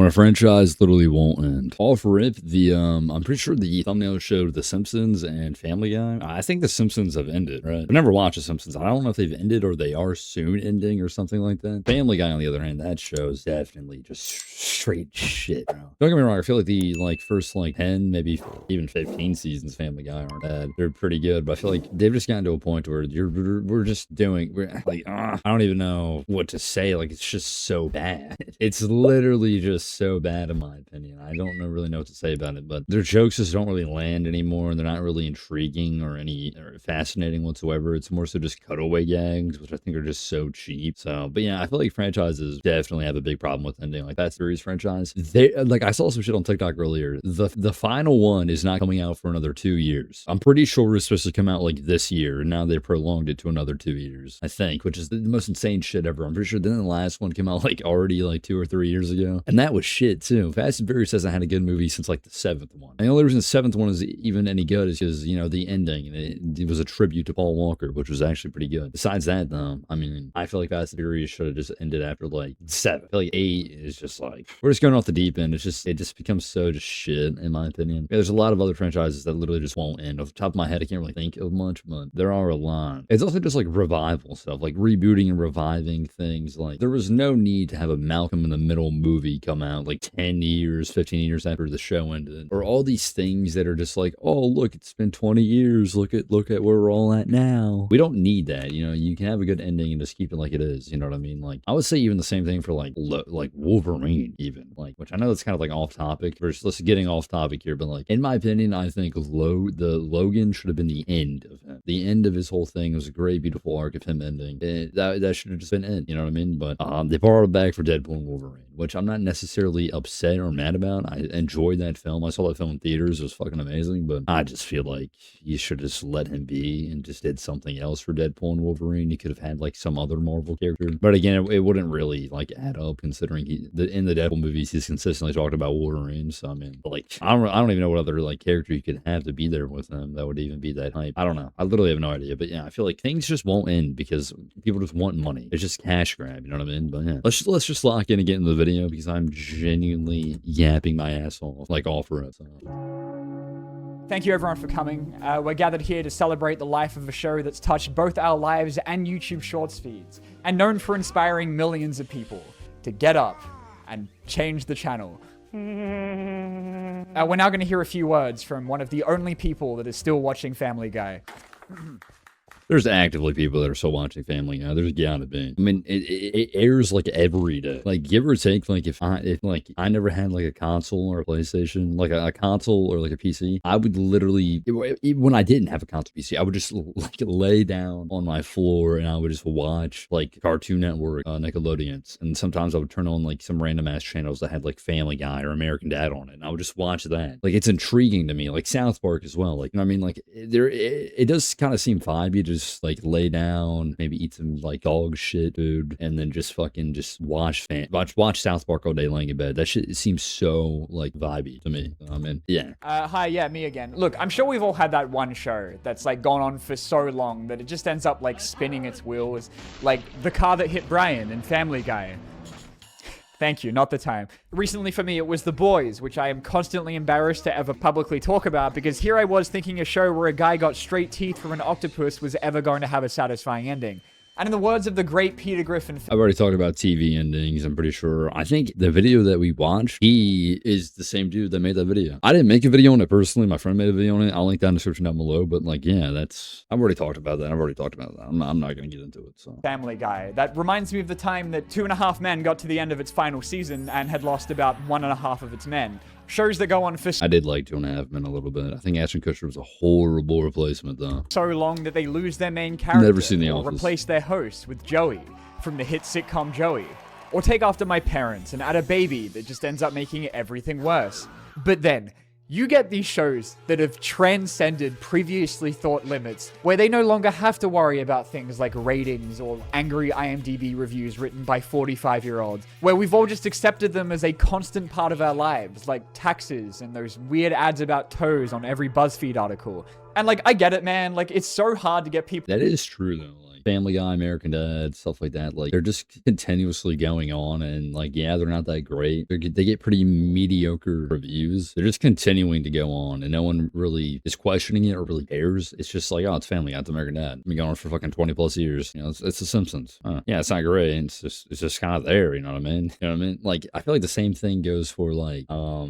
When a franchise literally won't end. Off rip, I'm pretty sure the thumbnail showed The Simpsons and Family Guy. I think The Simpsons have ended, right? I've never watched The Simpsons. I don't know if they've ended or they are soon ending or something like that. Family Guy, on the other hand, that show is definitely just straight shit, bro. Don't get me wrong, I feel like the first 10, maybe even 15 seasons of Family Guy aren't bad. They're pretty good, but I feel like they've just gotten to a point where we're I don't even know what to say. Like, it's just so bad. It's literally just so bad in my opinion. I don't really know what to say about it, but their jokes just don't really land anymore, and they're not really intriguing or fascinating whatsoever. It's more so just cutaway gags, which I think are just so cheap. So, but yeah, I feel like franchises definitely have a big problem with ending. Like that series franchise, I saw some shit on TikTok earlier. The final one is not coming out for another 2 years. I'm pretty sure it's supposed to come out this year, and now they prolonged it to another 2 years, I think, which is the most insane shit ever. I'm pretty sure then the last one came out already 2 or 3 years ago, and that was shit too. Fast and Furious hasn't had a good movie since the 7th one. And the only reason the 7th one is even any good is because the ending, and it was a tribute to Paul Walker, which was actually pretty good. Besides that, though, I mean, I feel like Fast and Furious should have just ended after 7. I feel like 8 is just we're just going off the deep end. It just becomes so just shit in my opinion. Yeah, there's a lot of other franchises that literally just won't end. Off the top of my head, I can't really think of much, but there are a lot. It's also just revival stuff, rebooting and reviving things. There was no need to have a Malcolm in the Middle movie come out 10 years, 15 years after the show ended, or all these things that are just oh, look, it's been 20 years. Look at where we're all at now. We don't need that. You can have a good ending and just keep it like it is. You know what I mean? I would say even the same thing for Wolverine, even which I know that's kind of off topic. Let's getting off topic here, but in my opinion, I think the Logan should have been the end of him. The end of his whole thing. It was a great, beautiful arc of him ending. That should have just been it. You know what I mean? But they borrowed it back for Deadpool and Wolverine, which I'm not necessarily upset or mad about. I enjoyed that film. I saw that film in theaters. It was fucking amazing, but I just feel like you should just let him be and just did something else for Deadpool and Wolverine. You could have had some other Marvel character, but again, it wouldn't really add up considering in the Deadpool movies he's consistently talked about Wolverine. So I mean, I don't even know what other character you could have to be there with him that would even be that hype. I don't know. I literally have no idea. But yeah, I feel like things just won't end because people just want money. It's just cash grab. You know what I mean? But yeah, let's just lock in and get into the video because I'm genuinely yapping my ass off all for it. So. Thank you everyone for coming. We're gathered here to celebrate the life of a show that's touched both our lives and YouTube Shorts feeds, and known for inspiring millions of people to get up and change the channel. We're now going to hear a few words from one of the only people that is still watching Family Guy. There's actively people that are still watching Family Guy. There's gotta be. I mean, it airs every day. Give or take, if I never had a console or a PlayStation, a console or a PC, I would literally, when I didn't have a console PC, I would just lay down on my floor and I would just watch Cartoon Network, Nickelodeons, and sometimes I would turn on some random ass channels that had Family Guy or American Dad on it, and I would just watch that. It's intriguing to me, South Park as well. You know what I mean? It does kind of seem vibey to just lay down, maybe eat some dog shit food, and then just watch South Park all day laying in bed. That shit seems so vibey to me. I mean, yeah. Hi, yeah, me again. Look, I'm sure we've all had that one show that's gone on for so long that it just ends up spinning its wheels, the car that hit Brian in Family Guy. Thank you, not the time. Recently for me, it was The Boys, which I am constantly embarrassed to ever publicly talk about because here I was thinking a show where a guy got straight teeth from an octopus was ever going to have a satisfying ending. And in the words of the great Peter Griffin... I've already talked about TV endings, I'm pretty sure. I think the video that we watched, he is the same dude that made that video. I didn't make a video on it personally. My friend made a video on it. I'll link that in the description down below. But yeah, I've already talked about that. I'm not going to get into it, so... Family Guy. That reminds me of the time that 2.5 Men got to the end of its final season and had lost about 1.5 of its men. Shows that go on for... I did like 2.5 Men a little bit. I think Ashton Kutcher was a horrible replacement, though. So long that they lose their main character. Never seen The or Office. Replace their host with Joey from the hit sitcom Joey. Or take after my parents and add a baby that just ends up making everything worse. But then, you get these shows that have transcended previously thought limits, where they no longer have to worry about things like ratings or angry IMDb reviews written by 45-year-olds, where we've all just accepted them as a constant part of our lives, like taxes and those weird ads about toes on every BuzzFeed article. And I get it, man, it's so hard to get people... That is true, though. Family Guy, American Dad, stuff like that. Like they're just continuously going on, and like yeah, they're not that great. They get pretty mediocre reviews. They're just continuing to go on, and no one really is questioning it or really cares. It's just like, oh, it's Family Guy, it's American Dad. Been going on for fucking 20 plus years. You know, it's The Simpsons. Yeah, it's not great. It's just kind of there. You know what I mean? You know what I mean? Like I feel like the same thing goes for like yeah,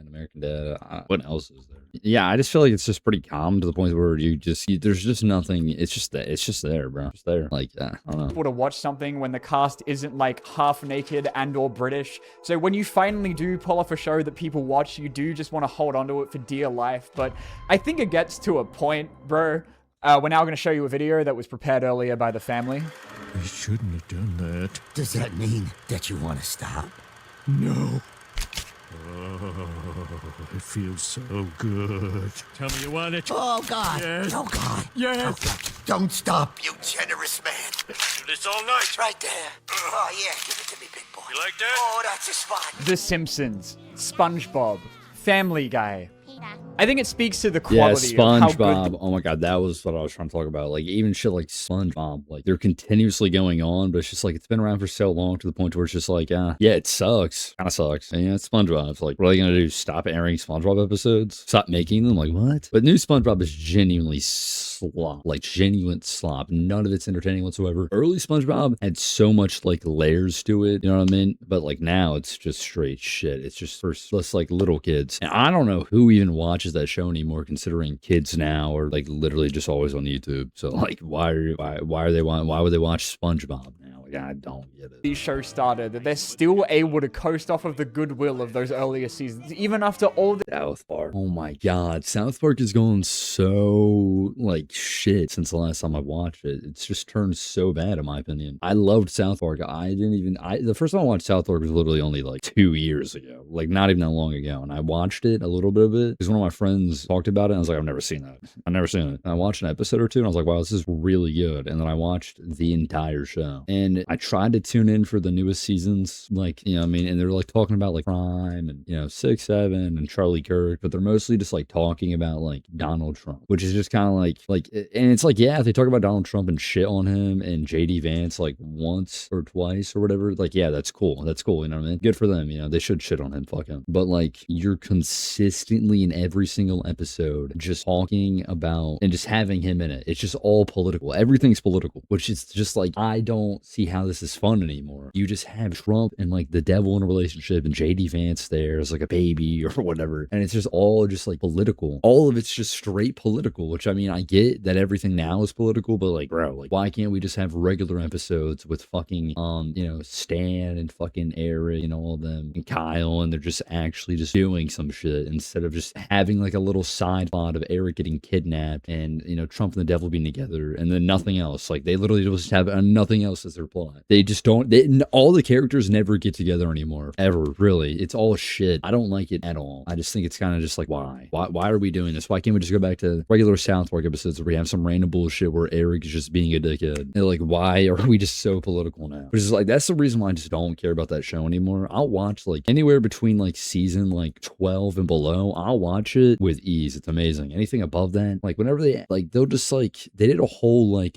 American Dad. What else is there? Yeah, I just feel like it's just pretty calm to the point where there's just nothing. It's just there, bro. It's there. Like, I don't know. People to watch something when the cast isn't like half naked and or British. So when you finally do pull off a show that people watch, you do just want to hold on to it for dear life. But I think it gets to a point, bro. We're now going to show you a video that was prepared earlier by the family. I shouldn't have done that. Does that mean that you want to stop? No. Oh, it feels so good. Tell me you want it. Oh, God. Yes. Oh, God. Yes. Oh, God. Don't stop, you generous man. Let's do this all night. Right there. Oh, yeah. Give it to me, big boy. You like that? Oh, that's a spot. The Simpsons, Spongebob, Family Guy. I think it speaks to the Yeah, quality of how good SpongeBob. Oh my god, that was what I was trying to talk about. Like even shit like SpongeBob, like they're continuously going on, but it's just like it's been around for so long to the point where it's just like, yeah, it sucks, kind of sucks. And yeah, it's SpongeBob. It's like, what are they gonna do? Stop airing SpongeBob episodes? Stop making them? Like what? But new SpongeBob is genuinely slop, like genuine slop. None of it's entertaining whatsoever. Early SpongeBob had so much like layers to it, you know what I mean? But like now it's just straight shit. It's just for just like little kids, and I don't know who even watches that show anymore, considering kids now are like literally just always on YouTube. So like why would they watch SpongeBob now? Like I don't get it. these shows started, that they're still able to coast off of the goodwill of those earlier seasons, even after all the South Park. Oh my god, South Park is going so like shit since the last time I watched it. It's just turned so bad in my opinion. I loved South Park. The first time I watched South Park was literally only like 2 years ago, like not even that long ago, and I watched it, a little bit of it, because one of my friends talked about it, and I was like, I've never seen that. And I watched an episode or two, and I was like, wow, this is really good. And then I watched the entire show, and I tried to tune in for the newest seasons, like, you know what I mean, and they're like talking about like crime and, you know, 6, 7 and Charlie Kirk, but they're mostly just like talking about like Donald Trump, which is just kind of like, and it's like, yeah, if they talk about Donald Trump and shit on him and JD Vance like once or twice or whatever, like, yeah, that's cool, you know what I mean, good for them, you know, they should shit on him, fuck him. But like, you're consistently in every single episode just talking about and just having him in it, it's just all political, everything's political, which is just like, I don't see how this is fun anymore. You just have Trump and like the devil in a relationship and JD Vance there as like a baby or whatever, and it's just all just like political. All of it's just straight political, which I mean, I get that everything now is political, but like, bro, like, why can't we just have regular episodes with fucking you know, Stan and fucking Eric, you know, all of them, and Kyle, and they're just actually just doing some shit instead of just having like a little side plot of Eric getting kidnapped and, you know, Trump and the devil being together and then nothing else. Like, they literally just have nothing else as their plot. They just don't, all the characters never get together anymore, ever, really. It's all shit. I don't like it at all. I just think it's kind of just like, why are we doing this? Why can't we just go back to regular South Park episodes where we have some random bullshit where Eric is just being a dickhead? And like, why are we just so political now? Which is like, that's the reason why I just don't care about that show anymore. I'll watch like anywhere between like season like 12 and below, I'll watch it with ease. It's amazing. Anything above that, like whenever they like, they'll just like, they did a whole like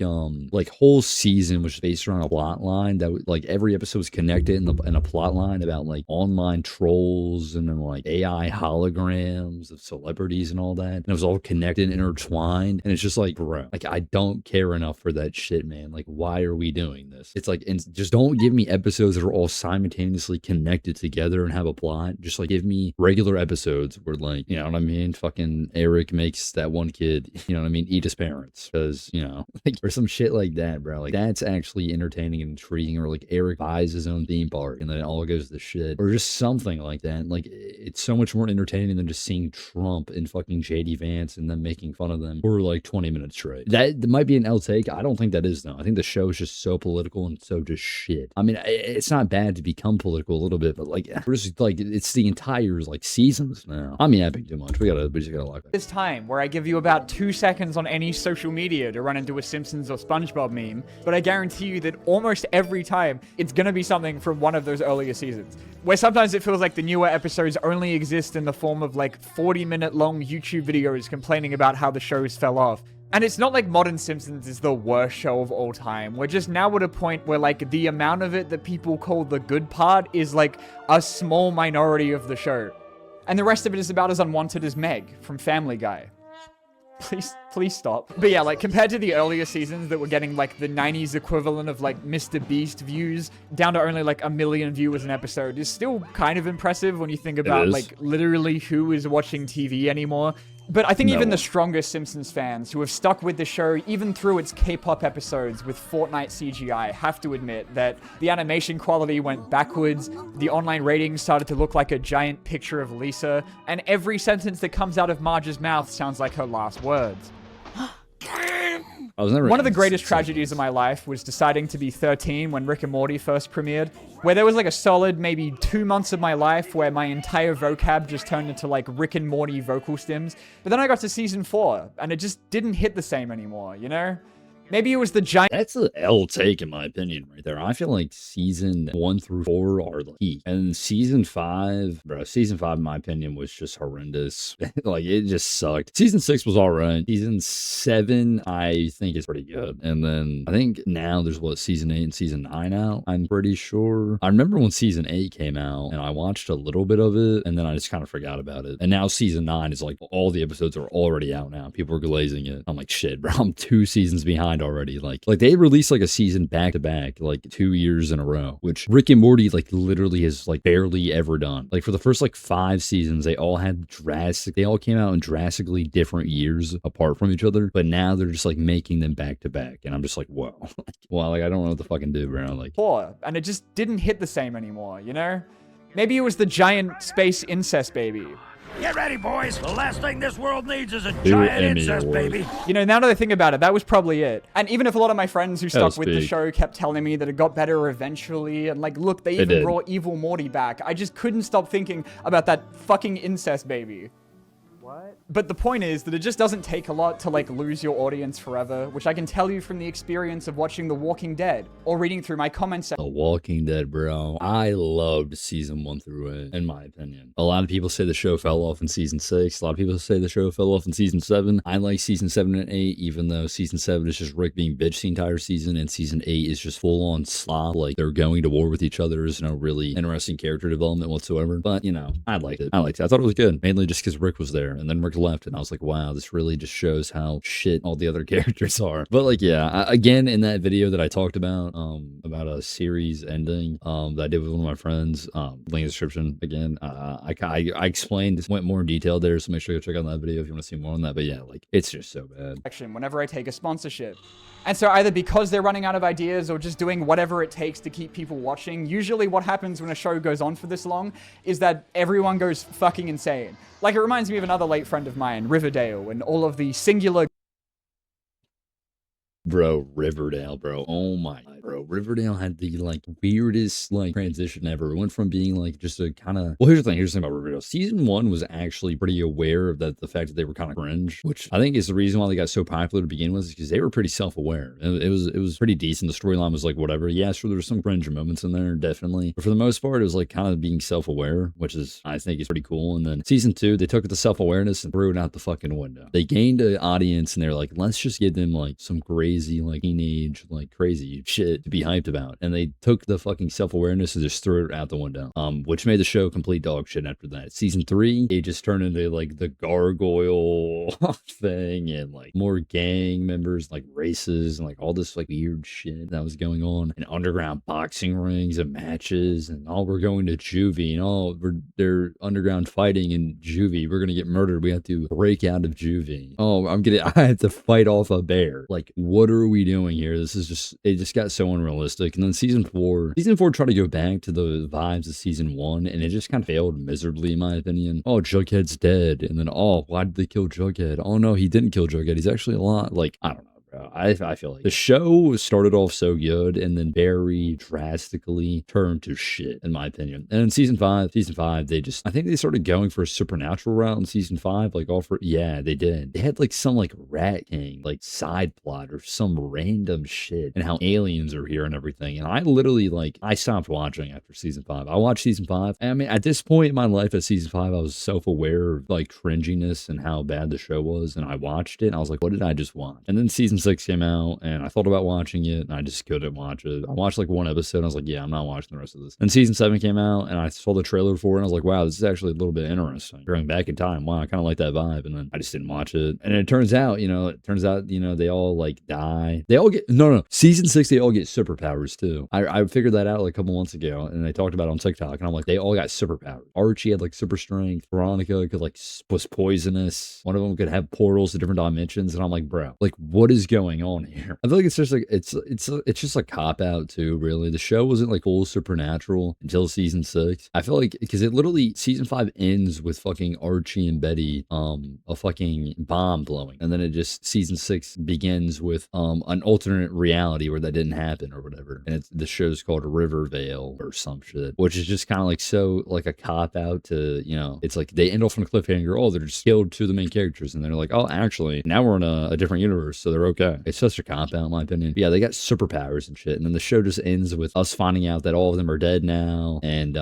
whole season which is based around a plot line that like every episode was connected in a plot line about like online trolls and then like AI holograms of celebrities and all that, and it was all connected and intertwined, and it's just like, bro, like, I don't care enough for that shit, man. Like, why are we doing this? It's like, and just don't give me episodes that are all simultaneously connected together and have a plot. Just like, give me regular episodes where, like, you know what I mean, fucking Eric makes that one kid, you know what I mean, eat his parents, because, you know, like, or some shit like that, bro. Like, that's actually entertaining and intriguing. Or like, Eric buys his own theme park and then it all goes to shit, or just something like that. Like, it's so much more entertaining than just seeing Trump and fucking JD Vance and then making fun of them for like 20 minutes straight. That might be an L take. I don't think that is, though. I think the show is just so political and so just shit. I mean, it's not bad to become political a little bit, but like, we're just like, it's the entire like seasons now. I'm yapping too much. We just gotta lock it. this time where I give you about 2 seconds on any social media to run into a Simpsons or SpongeBob meme, but I guarantee you that almost every time it's gonna be something from one of those earlier seasons, where sometimes it feels like the newer episodes only exist in the form of like 40-minute long YouTube videos complaining about how the shows fell off. And it's not like Modern Simpsons is the worst show of all time. We're just now at a point where, like, the amount of it that people call the good part is, like, a small minority of the show. And the rest of it is about as unwanted as Meg from Family Guy. Please stop. But yeah, like, compared to the earlier seasons that were getting, like, the 90s equivalent of, like, Mr. Beast views, down to only, like, 1 million viewers an episode is still kind of impressive when you think about, like, literally who is watching TV anymore. But I think even the strongest Simpsons fans who have stuck with the show, even through its K-pop episodes with Fortnite CGI, have to admit that the animation quality went backwards, the online ratings started to look like a giant picture of Lisa, and every sentence that comes out of Marge's mouth sounds like her last words. One of the greatest tragedies of my life was deciding to be 13 when Rick and Morty first premiered, where there was like a solid maybe 2 months of my life where my entire vocab just turned into like Rick and Morty vocal stems. But then I got to season 4 and it just didn't hit the same anymore, you know? Maybe it was the giant... That's an L take in my opinion right there. I feel like season 1 through 4 are the peak. And season 5, bro, season 5 in my opinion was just horrendous. Like, it just sucked. Season 6 was all right. Season 7, I think is pretty good. And then I think now there's season 8 and season 9 out, I'm pretty sure. I remember when season 8 came out and I watched a little bit of it and then I just kind of forgot about it. And now season 9 is like all the episodes are already out now. People are glazing it. I'm like, shit, bro, I'm 2 seasons behind already. Like they released like a season back to back like 2 years in a row, which Rick and Morty like literally has like barely ever done. Like for the first like 5 seasons they all came out in drastically different years apart from each other, but now they're just like making them back to back and I'm just like, whoa. Well, like I don't know what to fucking do, bro. Like, and it just didn't hit the same anymore, you know? Maybe it was the giant space incest baby. Get ready, boys. The last thing this world needs is a giant incest baby. You know, now that I think about it, that was probably it. And even if a lot of my friends who stuck with the show kept telling me that it got better eventually, and like, look, they even brought evil Morty back, I just couldn't stop thinking about that fucking incest baby. What? But the point is that it just doesn't take a lot to like lose your audience forever, which I can tell you from the experience of watching The Walking Dead or reading through my comments. The Walking Dead, bro. I loved season 1 through 8, in my opinion. A lot of people say the show fell off in season 6. A lot of people say the show fell off in season 7. I like season 7 and 8, even though season 7 is just Rick being bitch the entire season, and season 8 is just full on slop. Like they're going to war with each other. There's no really interesting character development whatsoever. But you know, I liked it. I thought it was good, mainly just because Rick was there, and then Rick left, and I was like, wow, this really just shows how shit all the other characters are. But like, yeah, again, in that video that I talked about a series ending that I did with one of my friends, link in the description again. I explained, went more in detail there, so make sure you check out that video if you want to see more on that. But yeah, like, it's just so bad. Whenever I take a sponsorship. And so either because they're running out of ideas or just doing whatever it takes to keep people watching, usually what happens when a show goes on for this long is that everyone goes fucking insane. Like, it reminds me of another late friend of mine, Riverdale, and all of the singular... Bro, Riverdale, bro. Oh my, bro. Riverdale had the like weirdest like transition ever. It went from being like just a kind of, well, here's the thing about Riverdale. Season 1 was actually pretty aware of that, the fact that they were kind of cringe, which I think is the reason why they got so popular to begin with, is because they were pretty self-aware. It was pretty decent. The storyline was like whatever. Yeah, sure, there were some cringe moments in there, definitely. But for the most part, it was like kind of being self-aware, which is, I think, is pretty cool. And then season 2, they took the self-awareness and threw it out the fucking window. They gained an audience and they're like, let's just give them like some crazy like teenage like crazy shit to be hyped about, and they took the fucking self-awareness and just threw it out the window, which made the show complete dog shit after that. Season 3, it just turned into like the gargoyle thing and like more gang members, like races, and like all this like weird shit that was going on, and underground boxing rings and matches, and we're going to juvie, and they're underground fighting in juvie, we're gonna get murdered, we have to break out of juvie, I have to fight off a bear. Like, what are we doing here? This is just, it just got so unrealistic. And then season 4 tried to go back to the vibes of season 1, and it just kind of failed miserably in my opinion. Oh, Jughead's dead, and then why did they kill Jughead? Oh no, he didn't kill Jughead, he's actually alive. Like, I don't know, bro. I feel like the show started off so good and then very drastically turned to shit, in my opinion. And in season five, they just, I think they started going for a supernatural route in season five, like yeah, they did. They had like some like Rat King, like side plot or some random shit and how aliens are here and everything. And I literally like, I stopped watching after season five. I watched season five. And I mean, at this point in my life at season five, I was self-aware of like cringiness and how bad the show was. And I watched it and I was like, what did I just watch? And then season six came out and I thought about watching it and I just couldn't watch it. I watched like one episode and I was like, yeah, I'm not watching the rest of this. And season seven came out and I saw the trailer for it and I was like, wow, this is actually a little bit interesting. Going back in time, wow, I kind of like that vibe. And then I just didn't watch it. And it turns out, they all like die. They all get, no, season six, they all get superpowers too. I figured that out like a couple months ago and they talked about it on TikTok and I'm like, they all got superpowers. Archie had like super strength. Veronica could like, was poisonous. One of them could have portals to different dimensions. And I'm like, bro, like what is going on here? I feel like it's just like, it's just a cop out too, really. The show wasn't like full supernatural until season six. I feel like, because it literally, season five ends with fucking Archie and Betty, a fucking bomb blowing. And then it just, season six begins with an alternate reality where that didn't happen or whatever. And the show's called Riverdale or some shit, which is just kind of like so like a cop out to, it's like they end off on a cliffhanger. Oh, they're just killed two of the main characters. And they're like, oh, actually, now we're in a different universe. So they're okay. It's such a cop out, in my opinion. But yeah, they got superpowers and shit. And then the show just ends with us finding out that all of them are dead now. And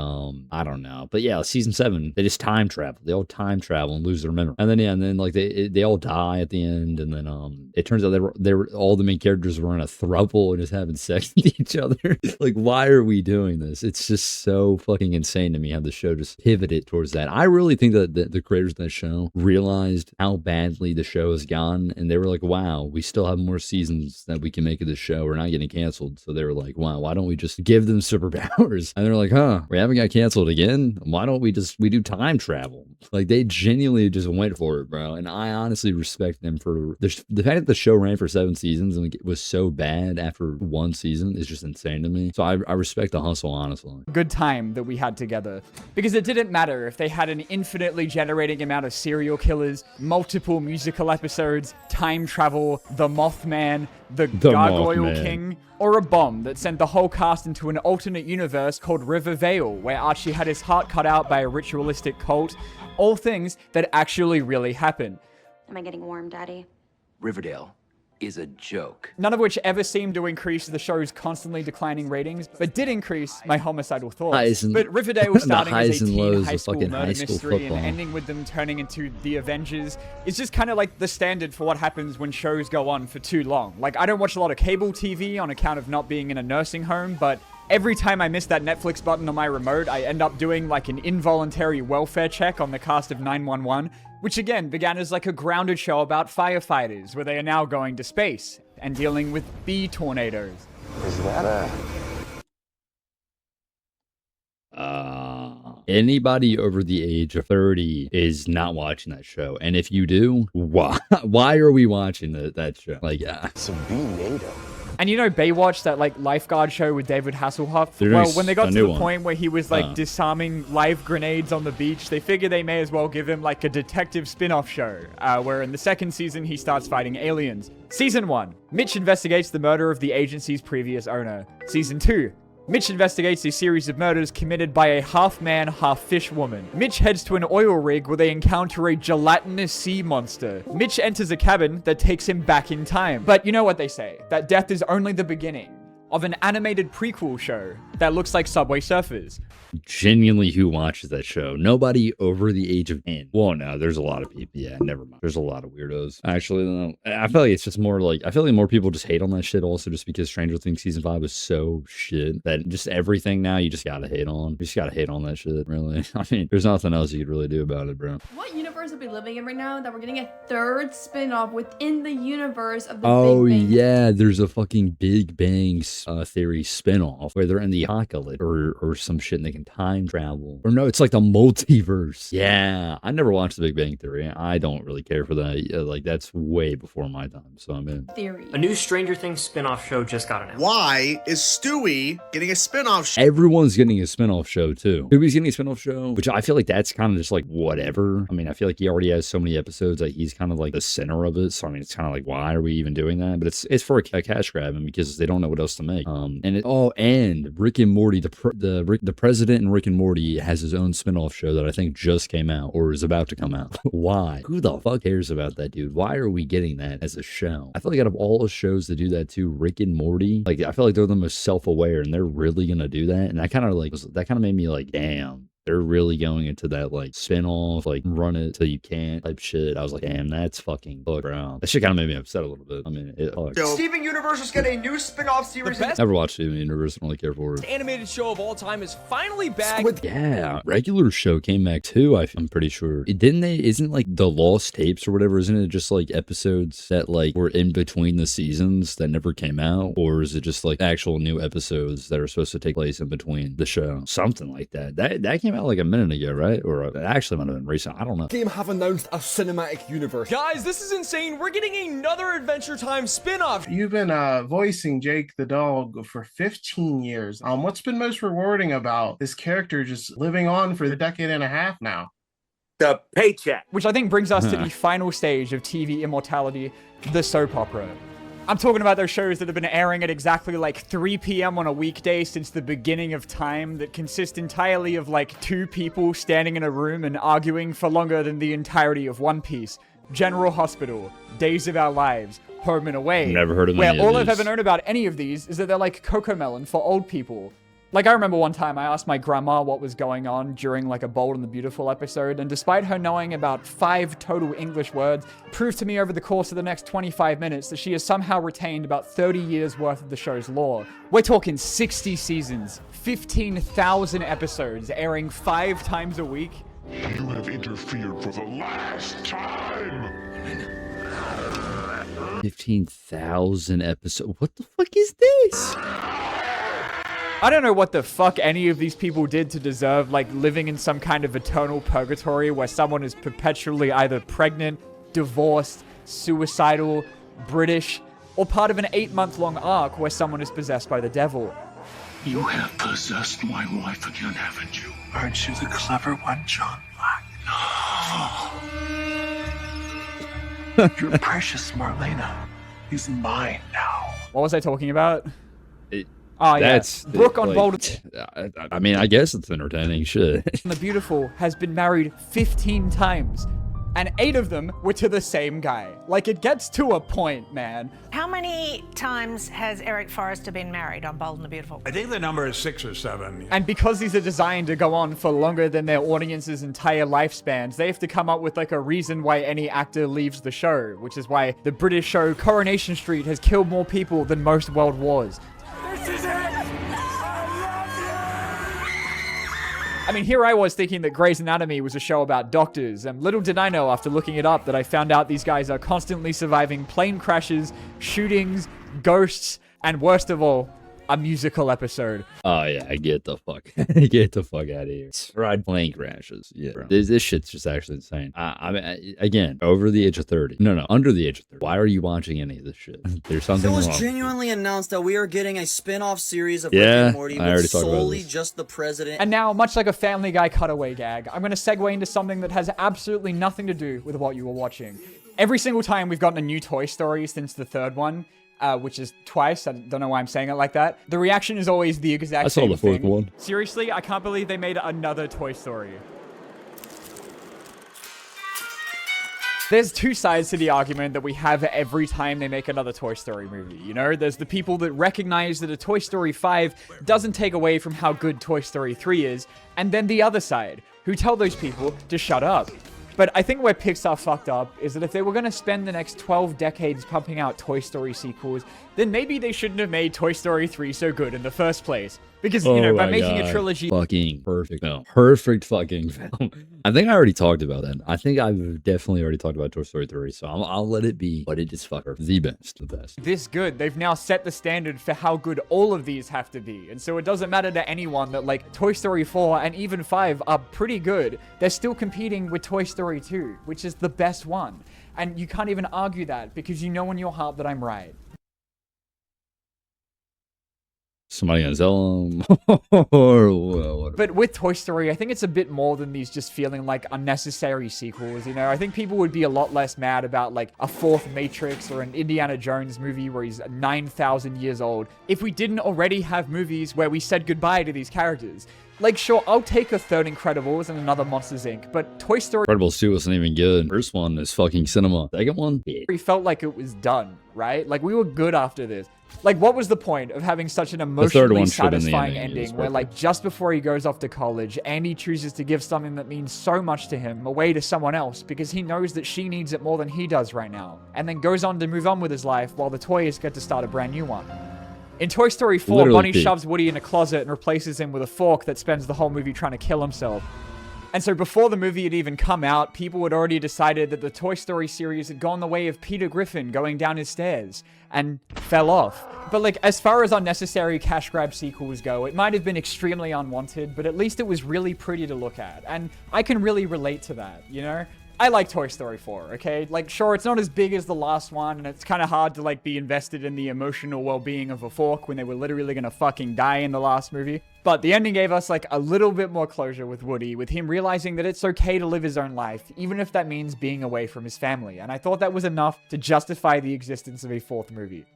I don't know. But yeah, season seven, they just time travel. They all time travel and lose their memory. And then, yeah, and then like they all die at the end. And then it turns out they were all the main characters were in a throuple and just having sex with each other. Like, why are we doing this? It's just so fucking insane to me how the show just pivoted towards that. I really think that the creators of that show realized how badly the show has gone. And they were like, wow, we still have more seasons that we can make of this show. We're not getting canceled. So they were like, wow, why don't we just give them superpowers? And they're like, huh, we haven't got canceled again. Why don't we do time travel? Like, they genuinely just went for it, bro. And I honestly respect them for the fact that the show ran for 7 seasons and it was so bad after one season is just insane to me. So I respect the hustle, honestly. Good time that we had together, because it didn't matter if they had an infinitely generating amount of serial killers, multiple musical episodes, time travel, the Mothman, the Gargoyle Mothman King, or a bomb that sent the whole cast into an alternate universe called Riverdale, where Archie had his heart cut out by a ritualistic cult. All things that actually really happened. Am I getting warm, Daddy? Riverdale is a joke. None of which ever seemed to increase the show's constantly declining ratings, but did increase my homicidal thoughts. But Riverdale starting as a teen high school murder mystery and ending with them turning into the Avengers is just kind of like the standard for what happens when shows go on for too long. Like, I don't watch a lot of cable TV on account of not being in a nursing home, but every time I miss that Netflix button on my remote, I end up doing like an involuntary welfare check on the cast of 911, which again began as like a grounded show about firefighters, where they are now going to space and dealing with bee tornadoes. Is that anybody over the age of 30 is not watching that show. And if you do, why are we watching that show? Like, it's a bee NATO? And you know Baywatch, that like lifeguard show with David Hasselhoff? Well, when they got to the point where he was like disarming live grenades on the beach, they figured they may as well give him like a detective spin-off show, where in the second season he starts fighting aliens. Season 1, Mitch investigates the murder of the agency's previous owner. Season 2, Mitch investigates a series of murders committed by a half-man, half-fish woman. Mitch heads to an oil rig where they encounter a gelatinous sea monster. Mitch enters a cabin that takes him back in time. But you know what they say, that death is only the beginning of an animated prequel show that looks like Subway Surfers. Genuinely, who watches that show? Nobody over the age of 10. Well, no, there's a lot of people. Yeah, never mind. There's a lot of weirdos. Actually, no. I feel like it's just more like, I feel like more people just hate on that shit also just because Stranger Things season 5 was so shit that just everything now you just gotta hate on. You just gotta hate on that shit, really. I mean, there's nothing else you could really do about it, bro. What universe are we living in right now that we're getting a third spin-off within the universe of the Big Bang? Yeah, there's a fucking Big Bang Theory spin-off where they're in the apocalypse or some shit and they can time travel. Or no, it's like the multiverse. Yeah, I never watched The Big Bang Theory. I don't really care for that. Like, that's way before my time, so I'm in. Theory. A new Stranger Things spin-off show just got announced. Why is Stewie getting a spin-off show? Everyone's getting a spin-off show, too. Stewie's getting a spin-off show, which I feel like that's kind of just like whatever. I mean, I feel like he already has so many episodes that he's kind of like the center of it. So, I mean, it's kind of like, why are we even doing that? But it's for a cash grab and because they don't know what else to make. And Rick and Morty, the president in Rick and Morty has his own spin-off show that I think just came out or is about to come out. Why? Who the fuck cares about that, dude? Why are we getting that as a show? I feel like out of all the shows that do that too, Rick and Morty, like I feel like they're the most self-aware and they're really gonna do that. And that kind of made me like, damn. They're really going into that like spin-off, like run it till you can't type shit. I was like, damn, that's fucking fuck, bro. That shit kind of made me upset a little bit. I mean, Steven Universe is getting a new spin-off series. Never watched Steven Universe. Don't really care for it. The animated show of all time is finally back. Yeah, regular show came back too. I'm pretty sure. Isn't like the Lost Tapes or whatever? Isn't it just like episodes that like were in between the seasons that never came out, or is it just like actual new episodes that are supposed to take place in between the show? Something like that. That came out like a minute ago, right? Or it actually might have been recent. I don't know. Game have announced a cinematic universe. Guys, this is insane. We're getting another Adventure Time spin-off. You've been voicing Jake the dog for 15 years. What's been most rewarding about this character just living on for a decade and a half now? The paycheck. Which I think brings us to the final stage of TV immortality, the soap opera. I'm talking about those shows that have been airing at exactly like 3 p.m. on a weekday since the beginning of time that consist entirely of like 2 people standing in a room and arguing for longer than the entirety of One Piece, General Hospital, Days of Our Lives, Home and Away. Never heard of where any of all I've these. ever known about any of these is that they're like Cocomelon for old people. Like, I remember one time I asked my grandma what was going on during, like, a Bold and the Beautiful episode, and despite her knowing about 5 total English words, proved to me over the course of the next 25 minutes that she has somehow retained about 30 years worth of the show's lore. We're talking 60 seasons, 15,000 episodes, airing 5 times a week. You have interfered for the last time! 15,000 episodes. What the fuck is this? I don't know what the fuck any of these people did to deserve, like, living in some kind of eternal purgatory where someone is perpetually either pregnant, divorced, suicidal, British, or part of an 8-month-long arc where someone is possessed by the devil. You have possessed my wife again, haven't you? Aren't you the clever one, John Black? Your precious Marlena is mine now. What was I talking about? That's Brooke on like, Bold. I mean, I guess it's entertaining shit. The Beautiful has been married 15 times, and 8 of them were to the same guy. Like, it gets to a point, man. How many times has Eric Forrester been married on Bold and the Beautiful? I think the number is 6 or 7. And because these are designed to go on for longer than their audience's entire lifespans, they have to come up with like a reason why any actor leaves the show, which is why the British show Coronation Street has killed more people than most world wars. This is it! I mean, here I was thinking that Grey's Anatomy was a show about doctors, and little did I know after looking it up that I found out these guys are constantly surviving plane crashes, shootings, ghosts, and worst of all, a musical episode. Oh yeah, get the fuck out of here. Ride plane crashes. Yeah, bro. This shit's just actually insane. I mean, again, over the age of 30. No, under the age of 30. Why are you watching any of this shit? There's something wrong. It was genuinely announced that we are getting a spin-off series of Yeah, Rick and Morty I already with talked about solely this. just the president. And now, much like a Family Guy cutaway gag, I'm going to segue into something that has absolutely nothing to do with what you were watching. Every single time we've gotten a new Toy Story since the 3rd one, which is twice. I don't know why I'm saying it like that. The reaction is always the exact same I saw the 4th thing. one. Seriously, I can't believe they made another Toy Story. There's 2 sides to the argument that we have every time they make another Toy Story movie, you know? There's the people that recognize that a Toy Story 5 doesn't take away from how good Toy Story 3 is, and then the other side, who tell those people to shut up. But I think where Pixar fucked up is that if they were going to spend the next 12 decades pumping out Toy Story sequels, then maybe they shouldn't have made Toy Story 3 so good in the first place. Because, you know, by my making God. a trilogy... Fucking perfect film. Perfect fucking film. I think I already talked about that. I think I've definitely already talked about Toy Story 3, so I'll let it be. But it is fucker. The best. This good. They've now set the standard for how good all of these have to be. And so it doesn't matter to anyone that, like, Toy Story 4 and even 5 are pretty good. They're still competing with Toy Story 2, which is the best one. And you can't even argue that because you know in your heart that I'm right. Somebody gonna sell them? Or what? But with Toy Story, I think it's a bit more than these just feeling like unnecessary sequels, you know? I think people would be a lot less mad about like a fourth Matrix or an Indiana Jones movie where he's 9,000 years old if we didn't already have movies where we said goodbye to these characters. Like, sure, I'll take a third Incredibles and another Monsters, Inc., but Toy Story... Incredibles 2 wasn't even good. First one is fucking cinema. Second one? We felt like it was done, right? Like, we were good after this. Like, what was the point of having such an emotionally satisfying ending where, like, just before he goes off to college, Andy chooses to give something that means so much to him away to someone else because he knows that she needs it more than he does right now, and then goes on to move on with his life while the toys get to start a brand new one. In Toy Story 4, Bonnie shoves Woody in a closet and replaces him with a fork that spends the whole movie trying to kill himself. And so before the movie had even come out, people had already decided that the Toy Story series had gone the way of Peter Griffin going down his stairs and fell off. But like, as far as unnecessary cash grab sequels go, it might have been extremely unwanted, but at least it was really pretty to look at. And I can really relate to that, you know? I like Toy Story 4, okay? Like, sure, it's not as big as the last one, and it's kind of hard to, like, be invested in the emotional well-being of a fork when they were literally gonna fucking die in the last movie. But the ending gave us, like, a little bit more closure with Woody, with him realizing that it's okay to live his own life, even if that means being away from his family. And I thought that was enough to justify the existence of a fourth movie.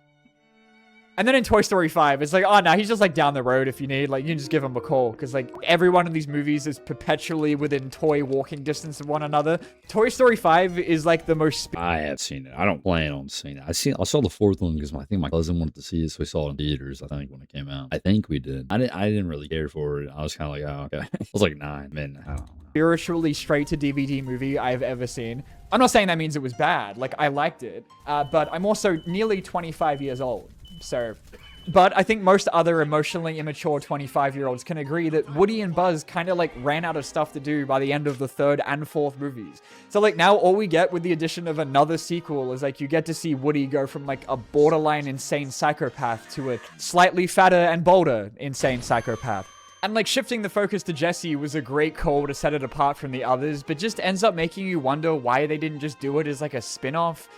And then in Toy Story 5, it's like, oh, no, he's just, like, down the road if you need. Like, you can just give him a call. Because, like, every one of these movies is perpetually within toy walking distance of one another. Toy Story 5 is, like, the most... I have seen it. I don't plan on seeing it. I saw the fourth one because I think my cousin wanted to see it, so we saw it in theaters, I think, when it came out. I think we did. I didn't really care for it. I was kind of like, oh, okay. I was like 9. Man, I don't know. Spiritually straight to DVD movie I've ever seen. I'm not saying that means it was bad. Like, I liked it. But I'm also nearly 25 years old. So, but I think most other emotionally immature 25-year-olds can agree that Woody and Buzz kind of like ran out of stuff to do by the end of the third and fourth movies. So like now all we get with the addition of another sequel is like you get to see Woody go from like a borderline insane psychopath to a slightly fatter and bolder insane psychopath. And like shifting the focus to Jesse was a great call to set it apart from the others, but just ends up making you wonder why they didn't just do it as like a spin-off.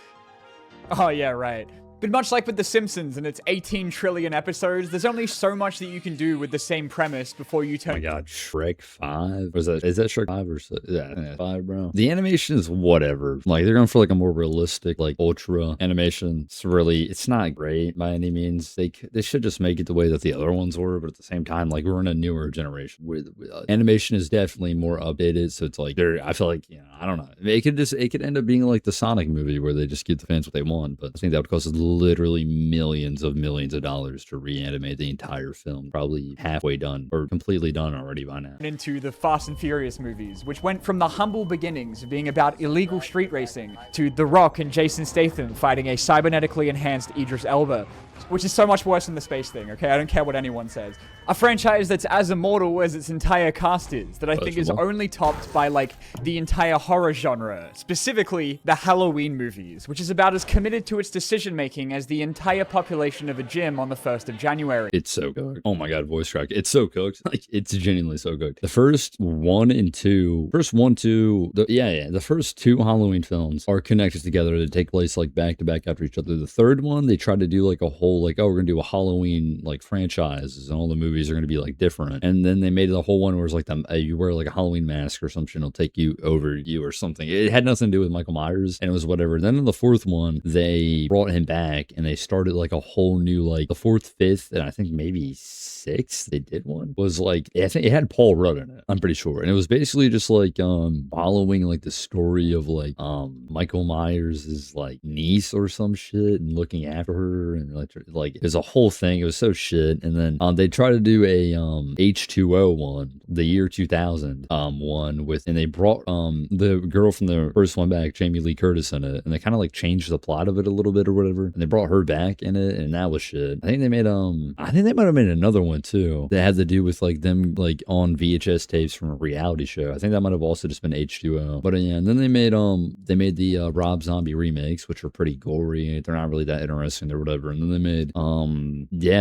Oh yeah, right. But much like with The Simpsons and its 18 trillion episodes, there's only so much that you can do with the same premise before you turn... Oh my god, Shrek 5? Is that Shrek 5 or so? Yeah, 5, bro. The animation is whatever. Like, they're going for like a more realistic, like, ultra animation. It's not great by any means. They should just make it the way that the other ones were, but at the same time, like, we're in a newer generation. Animation is definitely more updated, so it's like, I feel like, you know, I don't know. It could end up being like the Sonic movie where they just give the fans what they want, but I think that would cost literally millions of dollars to reanimate the entire film. Probably halfway done or completely done already by now. Into the Fast and Furious movies, which went from the humble beginnings of being about illegal street racing to The Rock and Jason Statham fighting a cybernetically enhanced Idris Elba, which is so much worse than the space thing, okay? I don't care what anyone says. A franchise that's as immortal as its entire cast is, that I think is only topped by, like, the entire horror genre, specifically the Halloween movies, which is about as committed to its decision-making as the entire population of a gym on the 1st of January. It's so cooked. Oh my god, voice crack. It's so cooked. Like, it's genuinely so cooked. The first two Halloween films are connected together. They take place, like, back-to-back after each other. The third one, they try to do, like, a whole, like, oh, we're gonna do a Halloween, like, franchise, and all the movies are going to be like different. And then they made the whole one where it's like you wear like a Halloween mask or something, it'll take you over you or something. It had nothing to do with Michael Myers, and it was whatever. Then in the fourth one, they brought him back and they started like a whole new, like the fourth, fifth, and I think maybe sixth they did one was like, I think it had Paul Rudd in it, I'm pretty sure, and it was basically just like following like the story of like Michael Myers' like niece or some shit and looking after her and like like it was a whole thing. It was so shit. And then they tried to do a H2O one, the year 2000 one with, and they brought the girl from the first one back, Jamie Lee Curtis, in it, and they kind of like changed the plot of it a little bit or whatever, and they brought her back in it, and that was shit. I think they made I think they might have made another one too that had to do with like them like on VHS tapes from a reality show. I think that might have also just been H2O. But yeah, and then they made the Rob Zombie remakes, which were pretty gory. They're not really that interesting or whatever. And then they made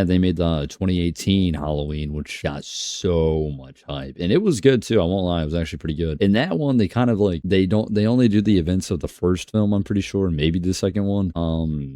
they made the 2018 Halloween, which got so much hype, and it was good too. I won't lie, it was actually pretty good. In that one, they kind of like they only do the events of the first film, I'm pretty sure, maybe the second one.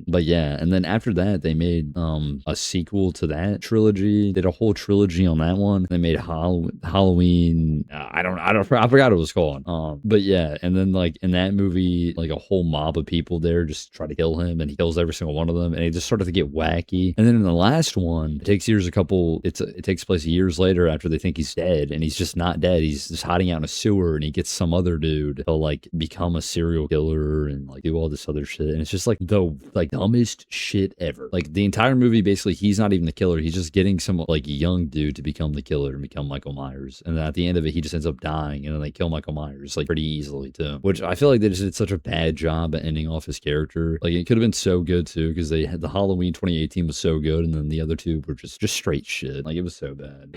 But yeah, and then after that they made a sequel to that trilogy. They did a whole trilogy on that one. They made Halloween. I forgot what it was called. But yeah, and then like in that movie, like a whole mob of people there just try to kill him, and he kills every single one of them, and it just started to get wacky. And then in the last one, it takes place years later after they think he's dead, and he's just not dead. He's just hiding out in a sewer, and he gets some other dude to like become a serial killer and like do all this other shit. And it's just like the dumbest shit ever. Like the entire movie, basically, he's not even the killer. He's just getting some like young dude to become the killer and become Michael Myers. And then at the end of it, he just ends up dying, and then they kill Michael Myers like pretty easily too. Which I feel like they just did such a bad job at ending off his character. Like it could have been so good too, because they had the Halloween 2018 was so good, and then the other two were just straight shit. Like it was so bad.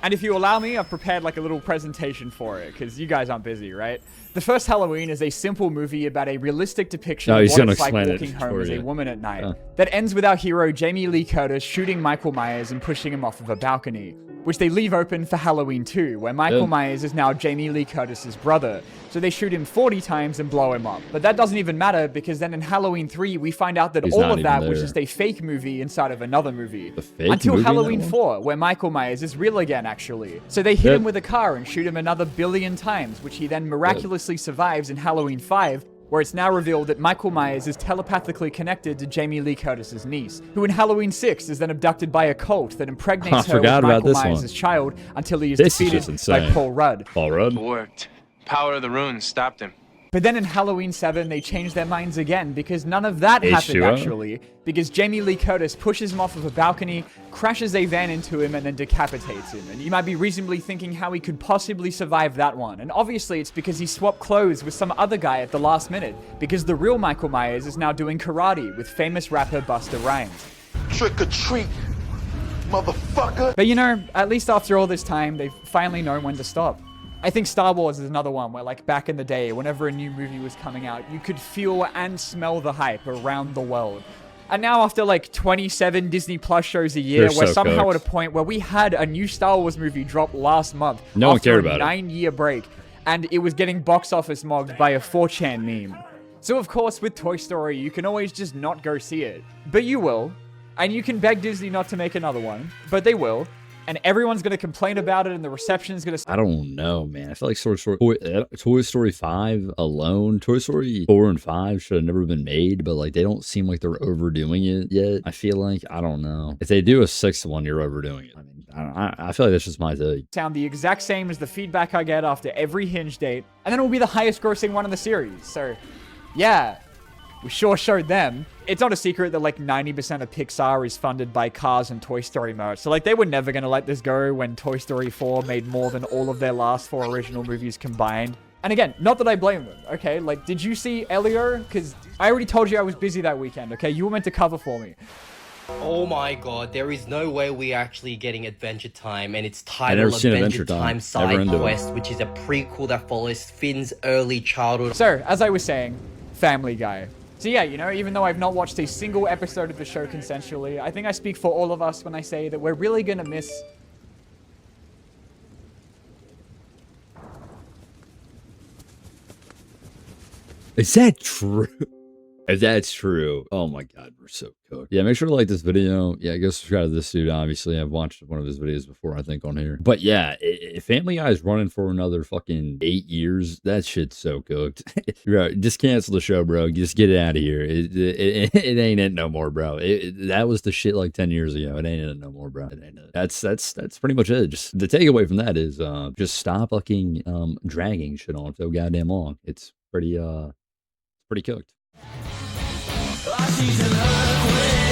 And if you allow me, I've prepared like a little presentation for it, because you guys aren't busy, right? The first Halloween is a simple movie about a realistic depiction of what it's like walking home as a woman at night. That ends with our hero Jamie Lee Curtis shooting Michael Myers and pushing him off of a balcony, which they leave open for Halloween 2, where Michael Myers is now Jamie Lee Curtis's brother. So they shoot him 40 times and blow him up. But that doesn't even matter, because then in Halloween 3, we find out that all of that was just a fake movie inside of another movie. Until Halloween 4, where Michael Myers is real again, actually. So they hit him with a car and shoot him another billion times, which he then miraculously survives in Halloween 5, where it's now revealed that Michael Myers is telepathically connected to Jamie Lee Curtis's niece, who in Halloween 6 is then abducted by a cult that impregnates her with Michael Myers' child until he is defeated by Paul Rudd. Paul Rudd? Worked. Power of the runes stopped him. But then in Halloween 7, they change their minds again, because none of that happened, actually. Because Jamie Lee Curtis pushes him off of a balcony, crashes a van into him, and then decapitates him. And you might be reasonably thinking how he could possibly survive that one. And obviously it's because he swapped clothes with some other guy at the last minute, because the real Michael Myers is now doing karate with famous rapper Busta Rhymes. Trick or treat, motherfucker! But you know, at least after all this time, they've finally known when to stop. I think Star Wars is another one where, like, back in the day, whenever a new movie was coming out, you could feel and smell the hype around the world. And now after, like, 27 Disney Plus shows a year, we're somehow at a point where we had a new Star Wars movie drop last month. No one cared about it. After a 9-year break. And it was getting box office mogged by a 4chan meme. So, of course, with Toy Story, you can always just not go see it. But you will. And you can beg Disney not to make another one. But they will. And everyone's going to complain about it, and the reception's going to... I don't know, man. I feel like Toy Story 5 alone, Toy Story 4 and 5 should have never been made, but like they don't seem like they're overdoing it yet. I feel like, I don't know. If they do a 6th one, you're overdoing it. I mean, I feel like that's just my take. Sound the exact same as the feedback I get after every Hinge date, and then it will be the highest grossing one in the series. So, yeah, we sure showed them. It's not a secret that like 90% of Pixar is funded by Cars and Toy Story merch. So like they were never going to let this go when Toy Story 4 made more than all of their last 4 original movies combined. And again, not that I blame them, okay? Like, did you see Elio? Because I already told you I was busy that weekend, okay? You were meant to cover for me. Oh my god, there is no way we're actually getting Adventure Time, and it's titled Adventure Time Side Quest, which is a prequel that follows Finn's early childhood. So, as I was saying, Family Guy. So yeah, you know, even though I've not watched a single episode of the show consensually, I think I speak for all of us when I say that we're really gonna miss... Is that true? If that's true, oh my god, we're so cooked. Yeah, make sure to like this video. Yeah, go subscribe to this dude. Obviously, I've watched one of his videos before, I think, on here. But yeah, if Family Guy is running for another fucking 8 years, that shit's so cooked. Right, just cancel the show, bro. Just get it out of here. It ain't it no more, bro. That was the shit like 10 years ago. It ain't it no more, bro. It ain't it. That's pretty much it. Just the takeaway from that is just stop fucking dragging shit on so goddamn long. It's pretty cooked. She's an earthquake.